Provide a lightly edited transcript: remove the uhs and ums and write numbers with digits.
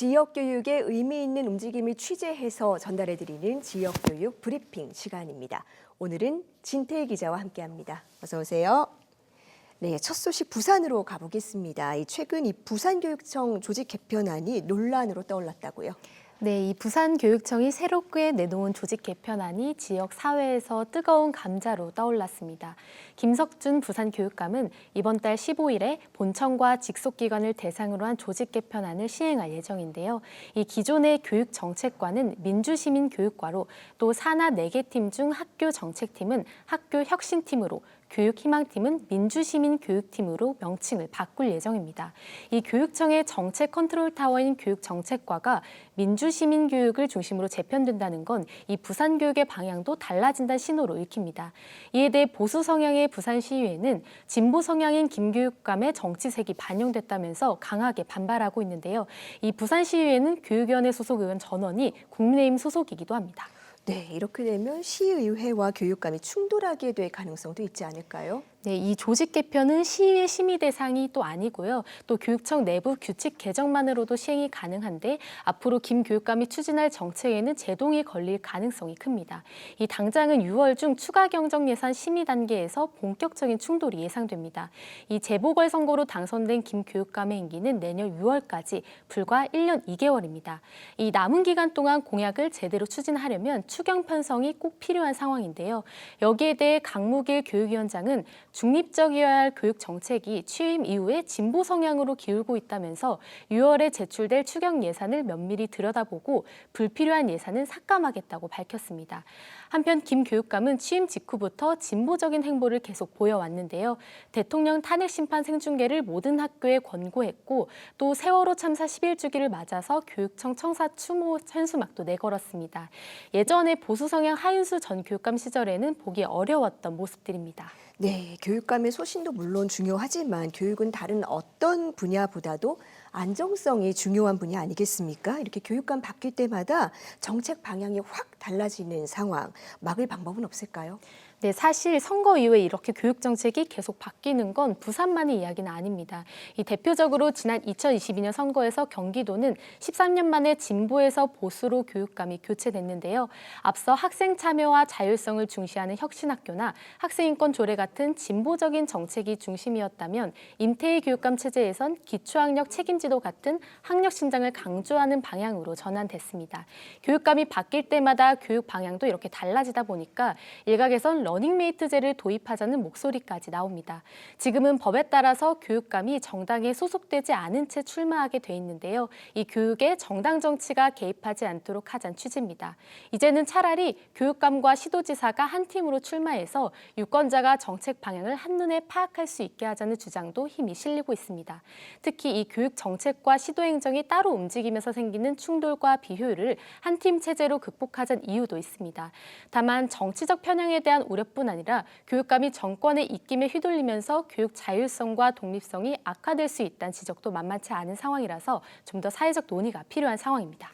지역 교육의 의미 있는 움직임을 취재해서 전달해드리는 지역 교육 브리핑 시간입니다. 오늘은 진태희 기자와 함께합니다. 어서 오세요. 네, 첫 소식 부산으로 가보겠습니다. 최근 이 부산교육청 조직 개편안이 논란으로 떠올랐다고요? 네, 이 부산교육청이 새롭게 내놓은 조직 개편안이 지역 사회에서 뜨거운 감자로 떠올랐습니다. 김석준 부산교육감은 이번 달 15일에 본청과 직속기관을 대상으로 한 조직 개편안을 시행할 예정인데요. 이 기존의 교육정책과는 민주시민교육과로 또 산하 4개 팀 중 학교정책팀은 학교혁신팀으로 교육희망팀은 민주시민교육팀으로 명칭을 바꿀 예정입니다. 이 교육청의 정책 컨트롤타워인 교육정책과가 민주시민교육을 중심으로 재편된다는 건 이 부산교육의 방향도 달라진다는 신호로 읽힙니다. 이에 대해 보수 성향의 부산시의회는 진보 성향인 김교육감의 정치색이 반영됐다면서 강하게 반발하고 있는데요. 이 부산시의회는 교육위원회 소속 의원 전원이 국민의힘 소속이기도 합니다. 네, 이렇게 되면 시의회와 교육감이 충돌하게 될 가능성도 있지 않을까요? 네, 이 조직 개편은 시의회 심의 대상이 또 아니고요. 또 교육청 내부 규칙 개정만으로도 시행이 가능한데 앞으로 김 교육감이 추진할 정책에는 제동이 걸릴 가능성이 큽니다. 이 당장은 6월 중 추가 경정 예산 심의 단계에서 본격적인 충돌이 예상됩니다. 이 재보궐선거로 당선된 김 교육감의 임기는 내년 6월까지 불과 1년 2개월입니다. 이 남은 기간 동안 공약을 제대로 추진하려면 추경 편성이 꼭 필요한 상황인데요. 여기에 대해 강무길 교육위원장은 중립적이어야 할 교육 정책이 취임 이후에 진보 성향으로 기울고 있다면서 6월에 제출될 추경 예산을 면밀히 들여다보고 불필요한 예산은 삭감하겠다고 밝혔습니다. 한편 김 교육감은 취임 직후부터 진보적인 행보를 계속 보여왔는데요. 대통령 탄핵 심판 생중계를 모든 학교에 권고했고 또 세월호 참사 11주기를 맞아서 교육청 청사 추모 현수막도 내걸었습니다. 예전에 보수 성향 하윤수 전 교육감 시절에는 보기 어려웠던 모습들입니다. 네, 교육감의 소신도 물론 중요하지만 교육은 다른 어떤 분야보다도 안정성이 중요한 분야 아니겠습니까? 이렇게 교육감 바뀔 때마다 정책 방향이 확 달라지는 상황, 막을 방법은 없을까요? 네, 사실 선거 이후에 이렇게 교육 정책이 계속 바뀌는 건 부산만의 이야기는 아닙니다. 이 대표적으로 지난 2022년 선거에서 경기도는 13년 만에 진보에서 보수로 교육감이 교체됐는데요. 앞서 학생 참여와 자율성을 중시하는 혁신학교나 학생인권 조례 같은 진보적인 정책이 중심이었다면 임태희 교육감 체제에선 기초학력 책임지도 같은 학력 신장을 강조하는 방향으로 전환됐습니다. 교육감이 바뀔 때마다 교육 방향도 이렇게 달라지다 보니까 일각에선 러닝메이트제를 도입하자는 목소리까지 나옵니다. 지금은 법에 따라서 교육감이 정당에 소속되지 않은 채 출마하게 돼 있는데요. 이 교육에 정당 정치가 개입하지 않도록 하자는 취지입니다. 이제는 차라리 교육감과 시도지사가 한 팀으로 출마해서 유권자가 정책 방향을 한눈에 파악할 수 있게 하자는 주장도 힘이 실리고 있습니다. 특히 이 교육 정책과 시도 행정이 따로 움직이면서 생기는 충돌과 비효율을 한 팀 체제로 극복하자는 이유도 있습니다. 다만 정치적 편향에 대한 우려뿐 아니라 교육감이 정권의 입김에 휘둘리면서 교육 자율성과 독립성이 악화될 수 있다는 지적도 만만치 않은 상황이라서 좀 더 사회적 논의가 필요한 상황입니다.